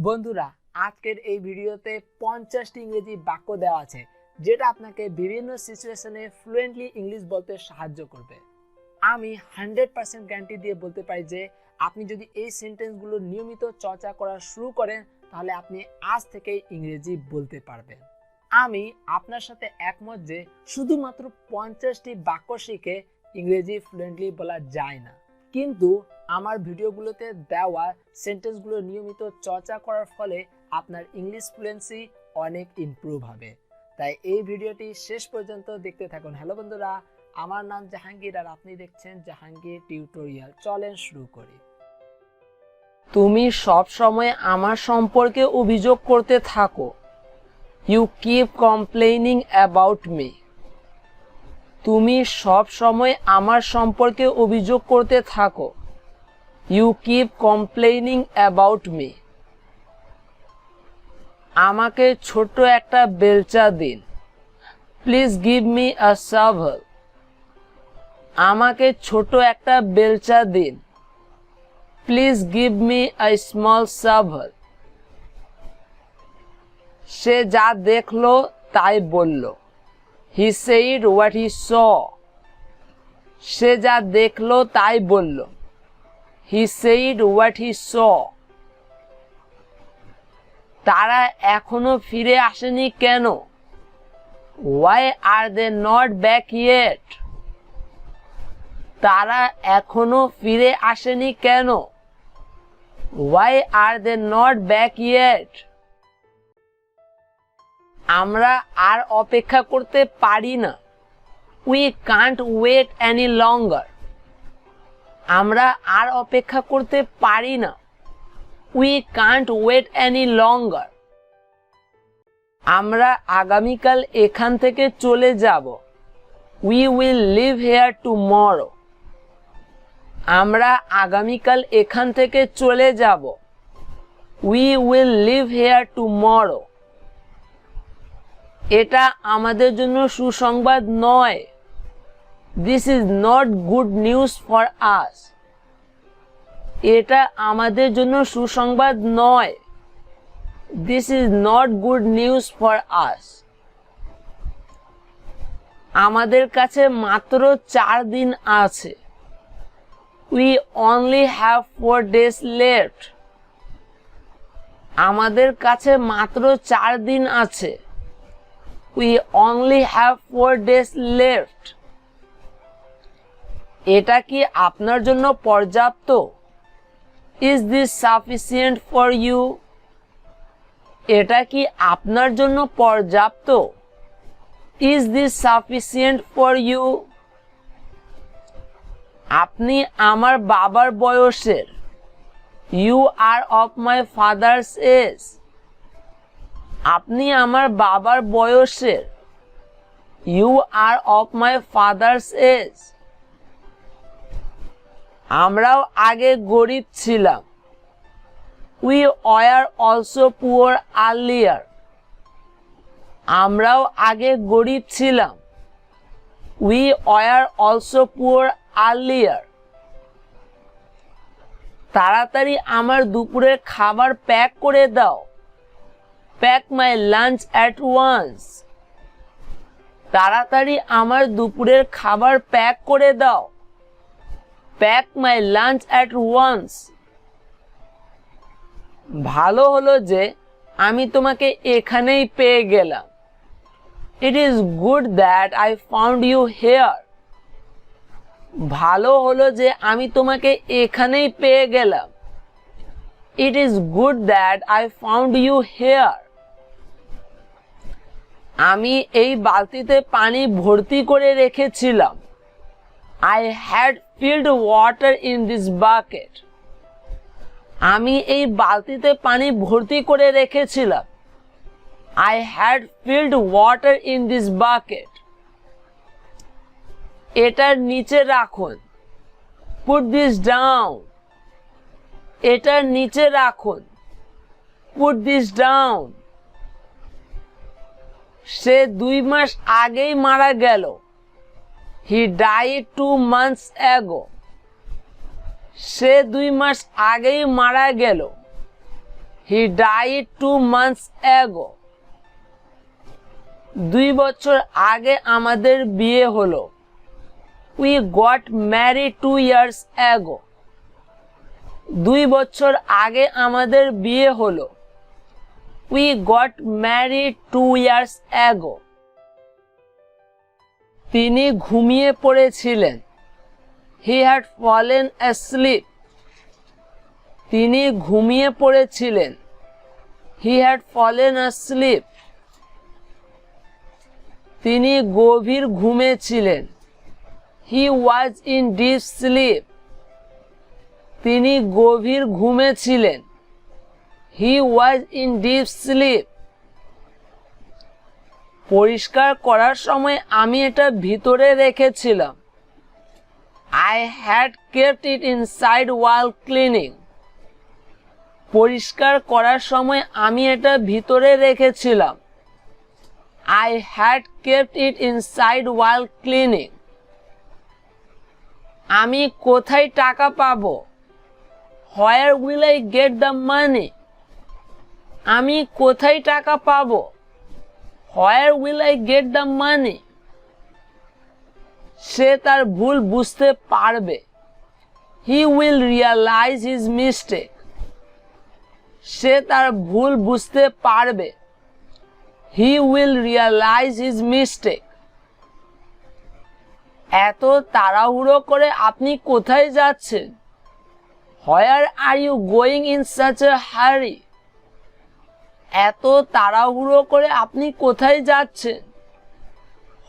বন্ধুরা আজকের এই ভিডিওতে 50টি ইংরেজি বাক্য দেওয়া আছে যেটা আপনাকে বিভিন্ন সিচুয়েশনে ফ্লুয়েন্টলি ইংলিশ বলতে সাহায্য করবে। আমি 100% গ্যারান্টি দিয়ে বলতে পারি যে আপনি যদি এই সেন্টেন্সগুলো নিয়মিত চর্চা করা শুরু করেন তাহলে আপনি আজ থেকেই ইংরেজি বলতে পারবেন। আমি আপনার সাথে একমত যে শুধুমাত্র 50টি বাক্য শিখে ইংরেজি ফ্লুয়েন্টলি বলা যায় না, কিন্তু আমার ভিডিওগুলোতে দেওয়া সেন্টেন্সগুলো নিয়মিত চর্চা করার ফলে আপনার ইংলিশ ফ্লুয়েন্সি অনেক ইমপ্রুভ হবে। তাই এই ভিডিওটি শেষ পর্যন্ত দেখতে থাকুন। হ্যালো বন্ধুরা, আমার নাম জাহাঙ্গীর আর আপনি দেখছেন জাহাঙ্গীর টিউটোরিয়াল। চলেন শুরু করি। তুমি সব সময় আমার সম্পর্কে অভিযোগ করতে থাকো। You keep complaining about me. তুমি সব সময় আমার সম্পর্কে অভিযোগ করতে থাকো। You keep complaining about me. আমাকে ছোট্ট একটা বেলচা দিন। Please give me a shovel. আমাকে ছোট একটা বেলচা দিন। Please give me a small shovel. সে যা দেখলো তাই বলল। He said what he saw. সে যা দেখলো তাই বলল। He said what he saw. তারা এখনো ফিরে আসেনি কেন? Why are they not back yet? তারা এখনো ফিরে আসেনি কেন? Why are they not back yet? আমরা আর অপেক্ষা করতে পারি না। We can't wait any longer. আমরা আর অপেক্ষা করতে পারি না। We can't wait any longer. আমরা আগামীকাল এখান থেকে চলে যাব। We will leave here tomorrow. আমরা আগামীকাল এখান থেকে চলে যাব। We will leave here tomorrow. এটা আমাদের জন্য সুসংবাদ নয়। This is not good news for us. এটা আমাদের জন্য সুসংবাদ নয়। This is not good news for us. আমাদের কাছে মাত্র 4 দিন আছে। We only have 4 days left. আমাদের কাছে মাত্র 4 দিন আছে। We only have 4 days left. এটা কি আপনার জন্য পর্যাপ্ত? Is this sufficient for you? এটা কি আপনার জন্য পর্যাপ্ত? Is this sufficient for you? আপনি আমার বাবার বয়সের। You are of my father's age. আপনি আমার বাবার বয়সের। You are of my father's age. আমরাও আগে গরিব ছিলাম। We were also poor earlier. আমরাও আগে গরিব ছিলাম। We were also poor earlier. তাড়াতাড়ি আমার দুপুরের খাবার প্যাক করে দাও। Pack my lunch at once. তাড়াতাড়ি আমার দুপুরের খাবার প্যাক করে দাও। Pack my lunch at once. ভালো হলো যে আমি তোমাকে এখানেই পেয়ে গেলাম। It is good that I found you here. ভালো হলো যে আমি তোমাকে এখানেই পেয়ে গেলাম। It is good that I found you here. আমি এই বালতিতে পানি ভর্তি করে রেখেছিলাম। I had filled water in this bucket. আমি এই বালতিতে পানি ভর্তি করে রেখেছিলাম। I had filled water in this bucket. এটার নিচে রাখুন। Put this down. এটার নিচে রাখুন। Put this down. সে 2 মাস আগেই মারা গেল। He died 2 months ago. সে 2 মাস আগেই মারা গেল। He died 2 months ago. 2 বছর আগে আমাদের বিয়ে হলো। We got married 2 years ago. 2 বছর আগে আমাদের বিয়ে হলো। We got married 2 years ago. তিনি ঘুমিয়ে পড়েছিলেন। He had fallen asleep. তিনি ঘুমিয়ে পড়েছিলেন। He had fallen asleep. তিনি গভীর ঘুমে ছিলেন। He was in deep sleep. তিনি গভীর ঘুমে ছিলেন। He was in deep sleep. পরিষ্কার করার সময় আমি এটা ভিতরে রেখেছিলাম। I had kept it inside while cleaning. পরিষ্কার করার সময় আমি এটা ভিতরে রেখেছিলাম। I had kept it inside while cleaning. আমি কোথায় টাকা পাবো? Where will I get the money? আমি কোথায় টাকা পাবো? Where will I get the money? সে তার ভুল বুঝতে পারবে। He will realize his mistake. সে তার ভুল বুঝতে পারবে। He will realize his mistake. এত তাড়াহুড়ো করে আপনি কোথায় যাচ্ছেন? Where are you going in such a hurry? এত তাড়াহুড়ো করে আপনি কোথায় যাচ্ছেন?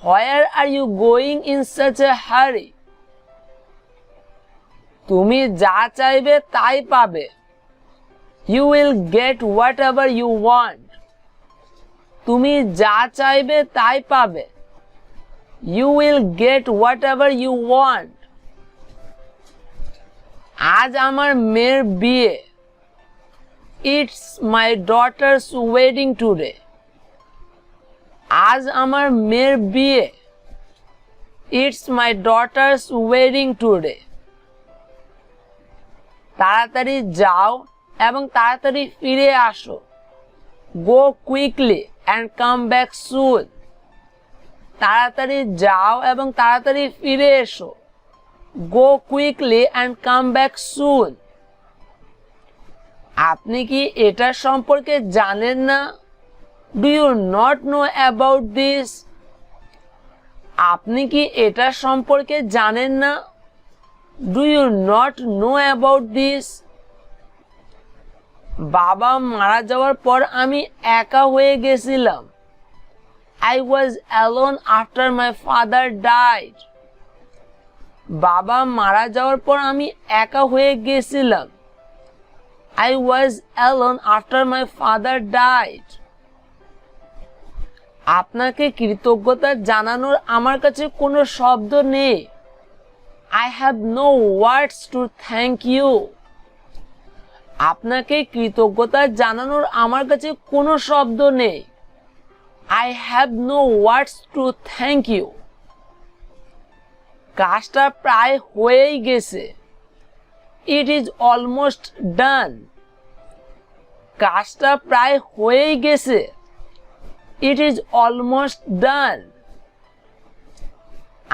Where are you going in such a hurry? তুমি যা চাইবে তাই পাবে। You will get whatever you want. তুমি যা চাইবে তাই পাবে। You will get whatever you want. আজ আমার মেয়ের বিয়ে। It's my daughter's wedding today. আজ আমার মেয়ের বিয়ে। It's my daughter's wedding today. তাড়াতাড়ি যাও এবং তাড়াতাড়ি ফিরে আসো। Go quickly and come back soon. তাড়াতাড়ি যাও এবং তাড়াতাড়ি ফিরে এসো। Go quickly and come back soon. আপনি কি এটা সম্পর্কে জানেন না? Do you not know about this? আপনি কি এটা সম্পর্কে জানেন না? Do you not know about this? বাবা মারা যাওয়ার পর আমি একা হয়ে গেছিলাম। I was alone after my father died. বাবা মারা যাওয়ার পর আমি একা হয়ে গেছিলাম। I was alone after my father died. আপনাকে কৃতজ্ঞতা জানানোর আমার কাছে কোনো শব্দ নেই। I have no words to thank you. আপনাকে কৃতজ্ঞতা জানানোর আমার কাছে কোনো শব্দ নেই। I have no words to thank you. কাজটা প্রায় হয়েই গেছে। It is almost done. কাজটা প্রায় হয়েই গেছে। It is almost done.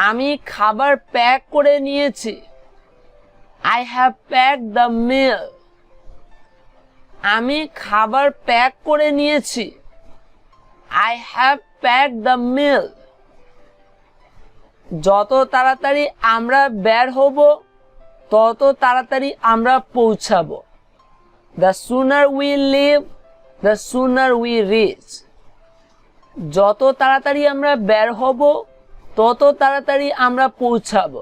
আমি খাবার প্যাক করে নিয়েছি। I have packed the meal. আমি খাবার প্যাক করে নিয়েছি। I have packed the meal. যত তাড়াতাড়ি আমরা বের হব তত তাড়াতাড়ি আমরা পৌঁছাবো। The sooner we leave, the sooner we reach. যত তাড়াতাড়ি আমরা বের হব তত তাড়াতাড়ি আমরা পৌঁছাবো।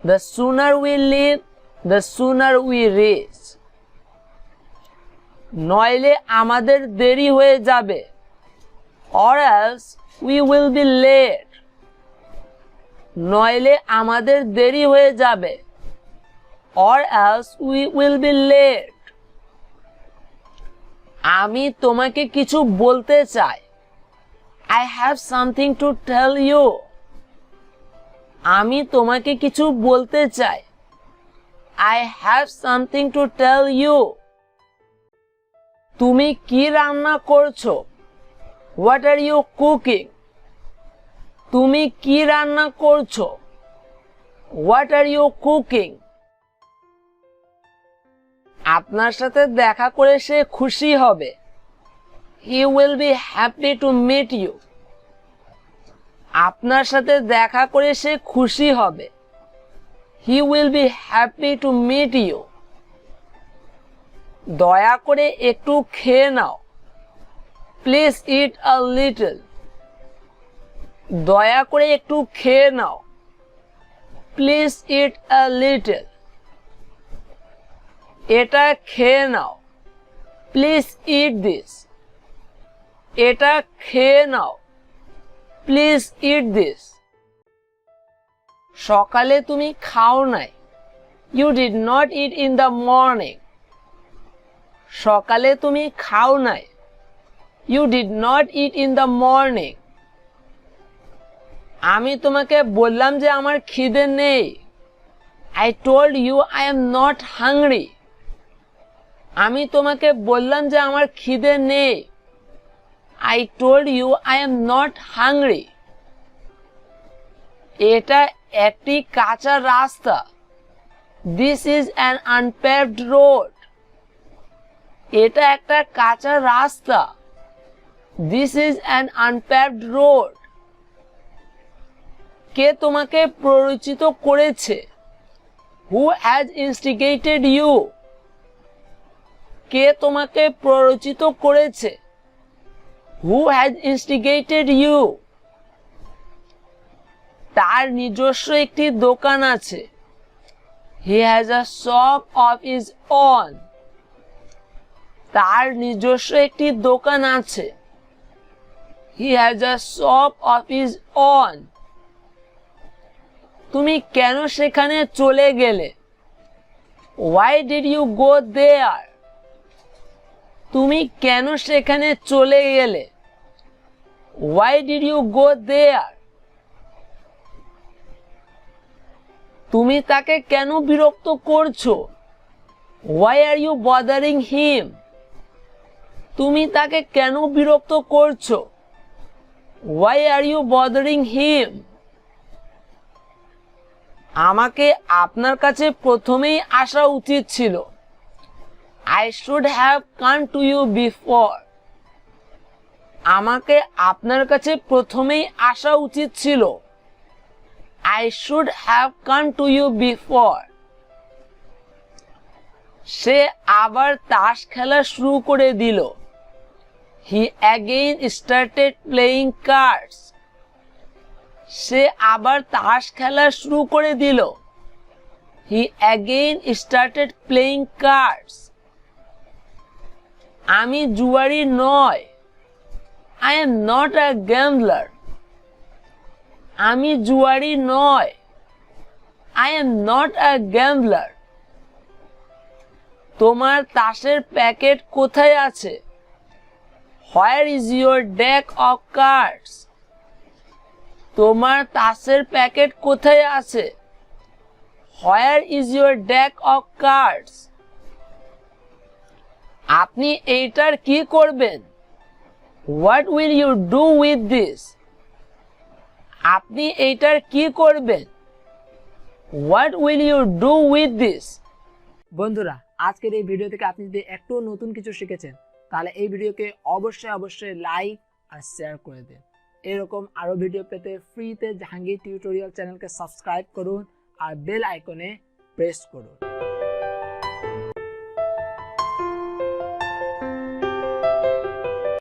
The sooner we leave, the sooner we reach. নইলে আমাদের দেরি হয়ে যাবে। Or else we will be late. নইলে আমাদের দেরি হয়ে যাবে। Or else we will be late. আমি তোমাকে কিছু বলতে চাই। I have something to tell you. আমি তোমাকে কিছু বলতে চাই। I have something to tell you. তুমি কি রান্না করছো? What are you cooking? তুমি কি রান্না করছো? What are you cooking? আপনার সাথে দেখা করে সে খুশি হবে। He will be happy to meet you. আপনার সাথে দেখা করে সে খুশি হবে। He will be happy to meet you. দয়া করে একটু খেয়ে নাও। Please eat a little. দয়া করে একটু খেয়ে নাও। Please eat a little. এটা খেয়ে নাও। Please eat this. এটা খেয়ে নাও। Please eat this. সকালে তুমি খাও নাই। You did not eat in the morning. সকালে তুমি খাও নাই। You did not eat in the morning. আমি তোমাকে বললাম যে আমার খিদে নেই। I told you I am not hungry. আমি তোমাকে বললাম যে আমার খিদে নেই। I told you I am not hungry. এটা একটি কাঁচা রাস্তা। This is an unpaved road. এটা একটা কাঁচা রাস্তা। This is an unpaved road. কে তোমাকে প্ররোচিত করেছে? Who has instigated you? কে তোমাকে প্ররোচিত করেছে? Who has instigated you? তার নিজস্ব একটি দোকান আছে। He has a shop of his own. তার নিজস্ব একটি দোকান আছে। He has a shop of his own. তুমি কেন সেখানে চলে গেলে? Why did you go there? তুমি কেন সেখানে চলে গেলে? Why did you go there? তুমি তাকে কেন বিরক্ত করছো? Why are you bothering him? তুমি তাকে কেন বিরক্ত করছো? Why are you bothering him? আমাকে আপনার কাছে প্রথমেই আসা উচিত ছিল। I should have come to you before. আমাকে আপনার কাছে প্রথমেই আসা উচিত ছিল। I should have come to you before. সে আবার তাস খেলা শুরু করে দিল। He again started playing cards. সে আবার তাস খেলা শুরু করে দিল। He again started playing cards. আমি জুয়ারি নই। I am not a gambler. আমি জুয়ারি নই। I am not a gambler. তোমার তাসের প্যাকেট কোথায় আছে? Where is your deck of cards? তোমার তাসের প্যাকেট কোথায় আছে? Where is your deck of cards? আপনি এইটার কি করবেন? What will you do with this? আপনি এইটার কি করবেন? What will you do with this? বন্ধুরা, আজকের এই ভিডিও থেকে আপনি যদি একটু নতুন কিছু শিখেছেন তাহলে এই ভিডিওকে অবশ্যই লাইক আর শেয়ার করে দিন। এরকম আরো ভিডিও পেতে ফ্রিতে জাহাঙ্গীর টিউটোরিয়াল চ্যানেলকে সাবস্ক্রাইব করুন আর বেল আইকনে প্রেস করুন।